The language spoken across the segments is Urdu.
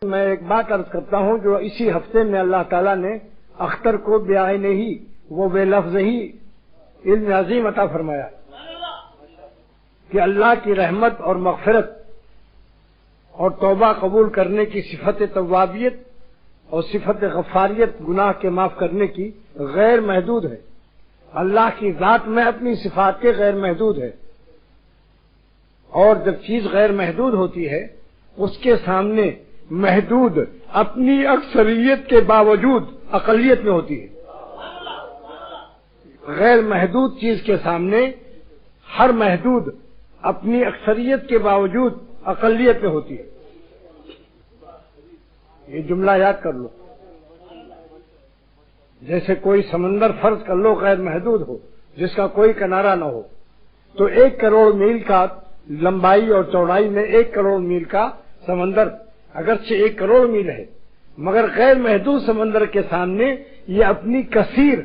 میں ایک بات عرض کرتا ہوں جو اسی ہفتے میں اللہ تعالیٰ نے اختر کو بعین ہی وہ بے لفظ ہی علم عظیم عطا فرمایا کہ اللہ کی رحمت اور مغفرت اور توبہ قبول کرنے کی صفت توابیت اور صفت غفاریت گناہ کے معاف کرنے کی غیر محدود ہے۔ اللہ کی ذات میں اپنی صفات کے غیر محدود ہے، اور جب چیز غیر محدود ہوتی ہے اس کے سامنے محدود اپنی اکثریت کے باوجود اقلیت میں ہوتی ہے۔ غیر محدود چیز کے سامنے ہر محدود اپنی اکثریت کے باوجود اقلیت میں ہوتی ہے۔ یہ جملہ یاد کر لو، جیسے کوئی سمندر فرض کر لو غیر محدود ہو جس کا کوئی کنارہ نہ ہو، تو 1 کروڑ میل کا لمبائی اور چوڑائی میں 1 کروڑ میل کا سمندر اگرچہ 1 کروڑ میل ہے، مگر غیر محدود سمندر کے سامنے یہ اپنی کثیر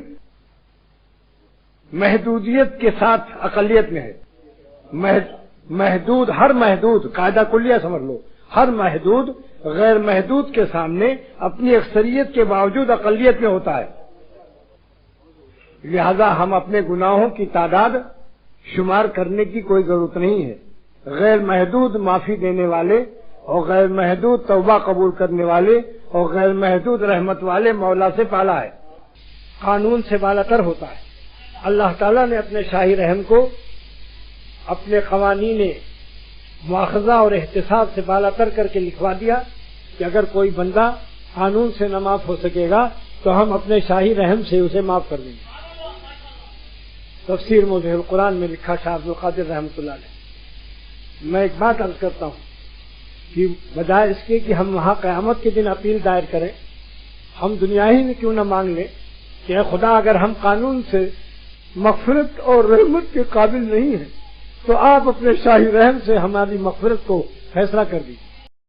محدودیت کے ساتھ اقلیت میں ہے۔ محدود ہر محدود قاعدہ کلیہ سمجھ لو، ہر محدود غیر محدود کے سامنے اپنی اکثریت کے باوجود اقلیت میں ہوتا ہے۔ لہذا ہم اپنے گناہوں کی تعداد شمار کرنے کی کوئی ضرورت نہیں ہے۔ غیر محدود معافی دینے والے اور غیر محدود توبہ قبول کرنے والے اور غیر محدود رحمت والے مولا سے پالا ہے، قانون سے بالاتر ہوتا ہے۔ اللہ تعالیٰ نے اپنے شاہی رحم کو اپنے قوانین مواخذہ اور احتساب سے بالاتر کر کے لکھوا دیا کہ اگر کوئی بندہ قانون سے نہ معاف ہو سکے گا تو ہم اپنے شاہی رحم سے اسے معاف کر دیں گے۔ تفسیر موضوع القرآن میں لکھا شاہ عبد القادر رحمۃ اللہ علیہ۔ میں ایک بات عرض کرتا ہوں کہ بجائے اس کے کہ ہم وہاں قیامت کے دن اپیل دائر کریں، ہم دنیا ہی میں کیوں نہ مانگ لیں کہ اے خدا اگر ہم قانون سے مغفرت اور رحمت کے قابل نہیں ہیں تو آپ اپنے شاہی رحم سے ہماری مغفرت کو فیصلہ کر دیجیے۔